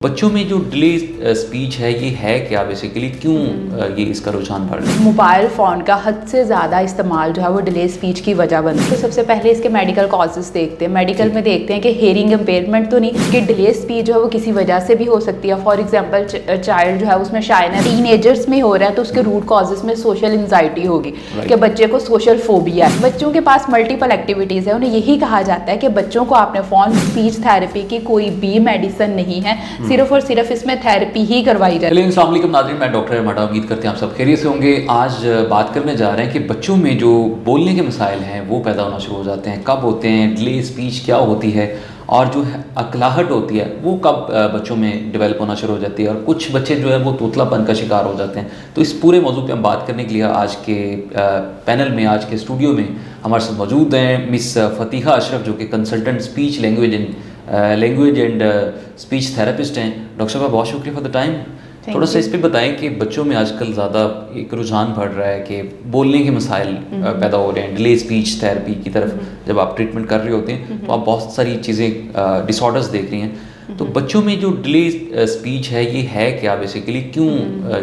बच्चों में जो डिले स्पीच है ये है क्या बेसिकली क्यों ये इसका रुझान बढ़ रहा है? मोबाइल फ़ोन का हद से ज़्यादा इस्तेमाल जो है वो डिले स्पीच की वजह बनती है। तो सबसे पहले इसके मेडिकल कॉजेज़ देखते हैं। मेडिकल में देखते हैं कि हेयरिंग इम्पेयरमेंट तो नहीं, कि डिले स्पीच जो है वो किसी वजह से भी हो सकती है। फॉर एग्जांपल चाइल्ड जो है उसमें शायनेस टीनेजर्स में हो रहा है तो उसके रूट कॉजेज़ में सोशल एंजाइटी होगी कि बच्चे को सोशल फोबिया है। बच्चों के पास मल्टीपल एक्टिविटीज़ है, उन्हें यही कहा जाता है कि बच्चों को आपने फ़ोन स्पीच थेरेपी की कोई भी मेडिसिन नहीं है, सिर्फ और सिर्फ इसमें थेरेपी ही करवाई जाती है। अस्सलाम वालेकुम नाज़रीन, मैं डॉक्टर अहमद, उम्मीद करते हैं आप सब खैरियत से होंगे। आज बात करने जा रहे हैं कि बच्चों में जो बोलने के मसाइल हैं वो पैदा होना शुरू हो जाते हैं, कब होते हैं, डिले स्पीच क्या होती है और जो अकलाहट होती है वो कब बच्चों में डेवलप होना शुरू हो जाती है और कुछ बच्चे जो है वो तोतलापन का शिकार हो जाते हैं। तो इस पूरे मौजू पे हम बात करने के लिए आज के पैनल में, आज के स्टूडियो में हमारे साथ मौजूद हैं मिस फ़तीहा अशरफ, जो कि consultant speech language and speech therapist हैं। डॉक्टर साहब, बहुत शुक्रिया फॉर द टाइम। थोड़ा सा इस पे बताएं कि बच्चों में आजकल ज़्यादा एक रुझान बढ़ रहा है कि बोलने के मसाइल पैदा हो रहे हैं, डिले स्पीच थेरेपी की तरफ जब आप ट्रीटमेंट कर रहे होते हैं तो आप बहुत सारी चीज़ें डिसऑर्डर्स देख रही हैं। तो बच्चों में जो डिले स्पीच है ये है क्या बेसिकली क्यों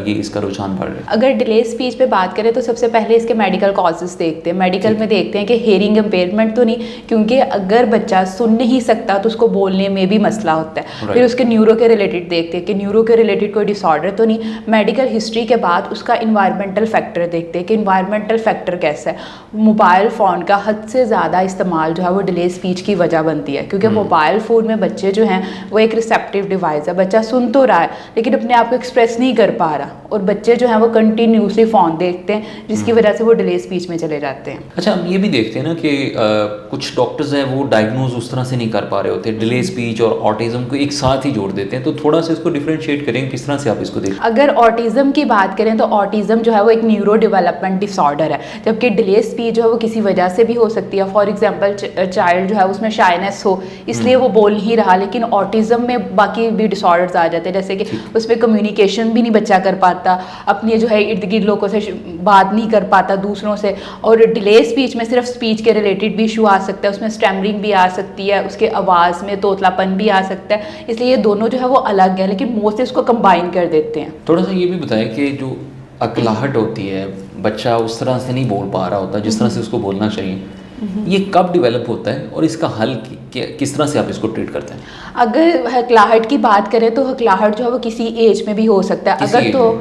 ये इसका रुझान बढ़ रहा है? अगर डिले स्पीच पे बात करें तो सबसे पहले इसके मेडिकल कॉजेज़ देखते हैं। मेडिकल में देखते हैं कि हेयरिंग इम्पेयरमेंट तो नहीं, क्योंकि अगर बच्चा सुन नहीं सकता तो उसको बोलने में भी मसला होता है। फिर उसके न्यूरो के रिलेटेड देखते हैं कि न्यूरो के रिलेटेड कोई डिसऑर्डर तो नहीं। मेडिकल हिस्ट्री के बाद उसका इन्वायरमेंटल फैक्टर देखते हैं कि इन्वायरमेंटल फैक्टर कैसा है। मोबाइल फ़ोन का हद से ज़्यादा इस्तेमाल जो है वो डिले स्पीच की वजह बनती है, क्योंकि मोबाइल फ़ोन में बच्चे जो हैं वो एक रिसेप्टिव डिवाइस है। बच्चा सुन तो रहा है लेकिन अपने आप को एक्सप्रेस नहीं कर पा रहा, और बच्चे जो हैं वो कंटिन्यूसली फ़ोन देखते हैं जिसकी वजह से वो डिले स्पीच में चले जाते हैं। अच्छा, हम ये भी देखते हैं ना कि कुछ डॉक्टर्स हैं वो डायग्नोज उस तरह से नहीं कर पा रहे होते, डिले स्पीच और ऑटिज्म को एक साथ ही जोड़ देते हैं। तो थोड़ा सा इसको डिफरेंशिएट करें, किस तरह से आप इसको देखते हैं? अगर ऑटिज्म की बात करें तो ऑटिज्म जो है वो एक न्यूरो डेवलपमेंट डिसऑर्डर है, जबकि डिले स्पीच जो है वो किसी वजह से भी हो सकती है। फॉर एग्जांपल चाइल्ड जो है उसमें शायनेस हो, इसलिए वो बोल नहीं रहा, लेकिन ऑटिज्म में बाकी भी डिसऑर्डर्स आ जाते हैं, जैसे कि उसमें कम्युनिकेशन भी नहीं बच्चा कर पाता, अपने जो है इर्द गिर्द लोगों से बात नहीं कर पाता दूसरों से। और डिले स्पीच में सिर्फ स्पीच के रिलेटेड भी इशू आ सकता है, उसमें स्टैमरिंग भी आ सकती है, उसके आवाज़ में तोतलापन भी आ सकता है। इसलिए ये दोनों जो है वो अलग है, लेकिन मोस्टली इसको कंबाइन कर देते हैं। थोड़ा सा ये भी बताएं कि जो अकलाहट होती है, बच्चा उस तरह से नहीं बोल पा रहा होता जिस तरह से उसको बोलना चाहिए, ये कब डेवलप होता है और इसका हल किस तरह से आप इसको ट्रीट करते हैं? अगर हकलाहट की बात करें तो हकलाहट जो है वो किसी एज में भी हो सकता है।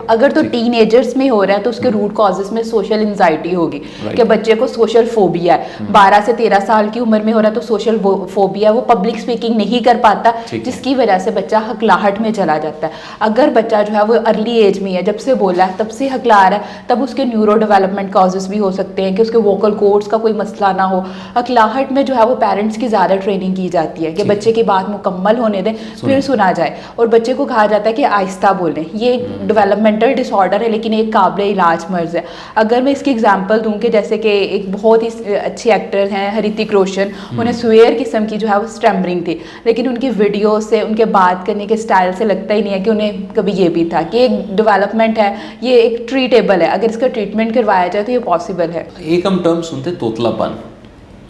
अगर तो टीनेजर्स में हो रहा है तो उसके रूट कॉजेज़ में सोशल एंजाइटी होगी कि बच्चे को सोशल फोबिया है। 12 से 13 साल की उम्र में हो रहा है तो सोशल फोबिया, वो पब्लिक स्पीकिंग नहीं कर पाता, जिसकी वजह से बच्चा हकलाहट में चला जाता है। अगर बच्चा जो है वो अर्ली एज में है, जब से बोला है तब से हकला रहा है, तब उसके न्यूरो डेवलपमेंट कॉजेज़ भी हो सकते हैं कि उसके वोकल कोर्ड्स का कोई मसला ना हो। हकलाहट में जो है वो पेरेंट्स की ज़्यादा ट्रेनिंग की जाती है कि बच्चे की बात मुकम्मल होने दें फिर सुना जाए, और बच्चे को कहा जाता है कि आहिस्ता बोलें। ये एक डेवलपमेंटल डिसऑर्डर है लेकिन एक काबिल इलाज मर्ज है। अगर मैं इसकी एग्जांपल दूं कि जैसे कि एक बहुत ही अच्छे एक्टर हैं ऋतिक रोशन, उन्हें स्वेयर किस्म की जो है वो स्टैमरिंग थी, लेकिन उनकी वीडियो से, उनके बात करने के स्टाइल से लगता ही नहीं है कि उन्हें कभी ये भी था। कि एक डेवलपमेंट है, ये एक ट्रीटेबल है, अगर इसका ट्रीटमेंट करवाया जाए तो ये पॉसिबल है। एक हम टर्म सुनते हैं तोतलापन,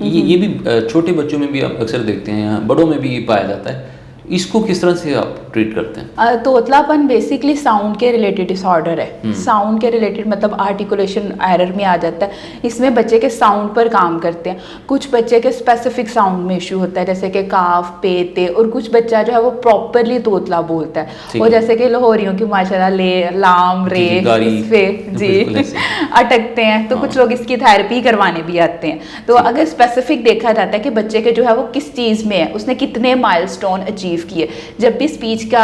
ये भी छोटे बच्चों में भी आप अक्सर देखते हैं, बड़ों में भी ये पाया जाता है। इसको किस तरह से आप ट्रीट करते हैं? तोतलापन बेसिकली साउंड के रिलेटेड डिसऑर्डर है। साउंड के रिलेटेड मतलब आर्टिकुलेशन एरर में आ जाता है। इसमें बच्चे के साउंड पर काम करते हैं। कुछ बच्चे के स्पेसिफिक साउंड में इशू होता है, जैसे कि काफ, पे, ते, और कुछ बच्चा जो है वो प्रॉपरली तोतला बोलता है। और जैसे कि लाहौरियों की माशाल्लाह ले, लाम, रे, इस पे जी अटकते हैं, तो कुछ लोग इसकी थेरेपी करवाने भी आते हैं। तो अगर स्पेसिफिक देखा जाता है कि बच्चे के जो है वो किस चीज़ में है, उसने कितने माइलस्टोन अचीव किए। जब भी स्पीच का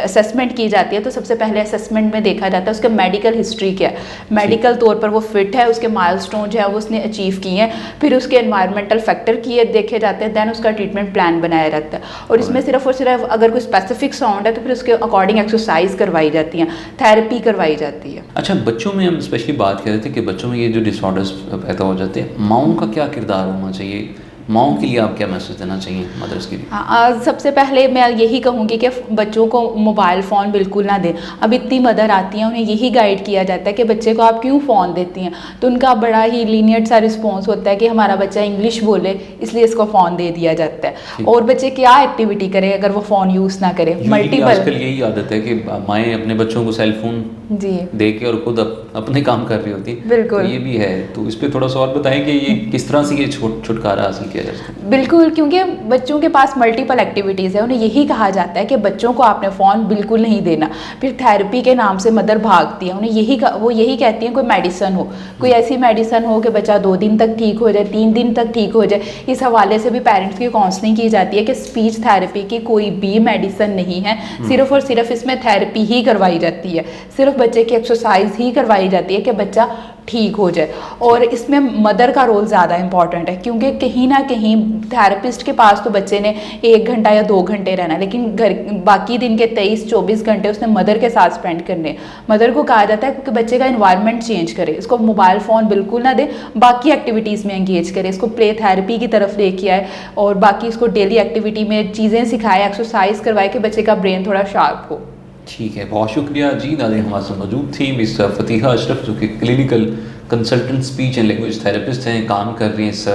असेसमेंट की जाती है तो सबसे पहले असेसमेंट में देखा जाता है उसका मेडिकल हिस्ट्री क्या है, मेडिकल तौर पर वो फिट है, उसके माइलस्टोन जो है वो उसने अचीव किए हैं। फिर उसके एनवायरमेंटल फैक्टर किए देखे जाते हैं, दैन उसका ट्रीटमेंट प्लान बनाया जाता है। और इसमें सिर्फ और सिर्फ अगर कोई स्पेसिफिक साउंड है तो फिर उसके अकॉर्डिंग एक्सरसाइज करवाई जाती हैं, थेरेपी करवाई जाती है। अच्छा, बच्चों में हम स्पेशली बात कर रहे थे कि बच्चों में ये जो डिसऑर्डर्स पैदा हो जाते हैं, माओं का क्या किरदार होना चाहिए माओ के लिए आप क्या मैसेज देना चाहिए, मदर्स के लिए? सबसे पहले मैं यही कहूँगी कि बच्चों को मोबाइल फ़ोन बिल्कुल ना दें। अब इतनी मदर आती हैं, उन्हें यही गाइड किया जाता है कि बच्चे को आप क्यों फ़ोन देती हैं, तो उनका बड़ा ही लीनियंट सा रिस्पॉन्स होता है कि हमारा बच्चा इंग्लिश बोले इसलिए इसको फ़ोन दे दिया जाता है। और बच्चे क्या एक्टिविटी करें अगर वो फ़ोन यूज़ ना करें? मल्टीपल आजकल यही आदत है कि माएँ अपने बच्चों को सेल फोन जी दे के और खुद अपने काम कर रही होती। बिल्कुल। तो ये भी है, तो इस पे थोड़ा सा और बताएं कि ये किस तरह से ये छुटकारा हासिल किया जा सकता है? बिल्कुल, क्योंकि बच्चों के पास मल्टीपल एक्टिविटीज़ है, उन्हें यही कहा जाता है कि बच्चों को आपने फ़ोन बिल्कुल नहीं देना। फिर थेरेपी के नाम से मदर भागती है, उन्हें वो यही कहती हैं कोई मेडिसन हो, कोई ऐसी मेडिसन हो कि बच्चा 2 दिन तक ठीक हो जाए, 3 दिन तक ठीक हो जाए। इस हवाले से भी पेरेंट्स की काउंसलिंग की जाती है कि स्पीच थेरेपी की कोई भी मेडिसन नहीं है, सिर्फ और सिर्फ इसमें थेरेपी ही करवाई जाती है, सिर्फ बच्चे की एक्सरसाइज ही करवाई जाती है कि बच्चा ठीक हो जाए। और इसमें मदर का रोल ज़्यादा इंपॉर्टेंट है, क्योंकि कहीं ना कहीं थेरेपिस्ट के पास तो बच्चे ने 1 घंटा या 2 घंटे रहना है, लेकिन घर बाकी दिन के 23-24 घंटे उसने मदर के साथ स्पेंड करने हैं। मदर को कहा जाता है कि बच्चे का इन्वायरमेंट चेंज करे, इसको मोबाइल फ़ोन बिल्कुल ना दे, बाकी एक्टिविटीज़ में एंगेज करे, इसको प्ले थेरेपी की तरफ लेके आए और बाकी इसको डेली एक्टिविटी में चीज़ें सिखाए, एक्सरसाइज करवाए कि बच्चे का ब्रेन थोड़ा शार्प हो। ठीक है, बहुत शुक्रिया जी। नाज़रीन, हमारे साथ मौजूद थी मिस फ़तीहा अशरफ, जो कि clinical consultant speech and language therapist हैं, काम कर रही हैं इस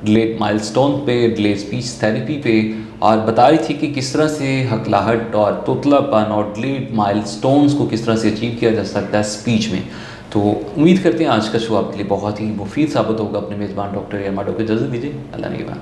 डिलेड माइलस्टोन पे, डिलेड स्पीच थेरेपी पे, और बता रही थी कि किस तरह से हकलाहट और तोतलापन और डिलेड माइलस्टोन्स को किस तरह से अचीव किया जा सकता है स्पीच में। तो उम्मीद करते हैं आज का शो आपके लिए बहुत ही मुफीद साबित होगा। अपने मेज़बान डॉक्टर यार माडो को इजाज़त दीजिए। अल्लाह निगहबान।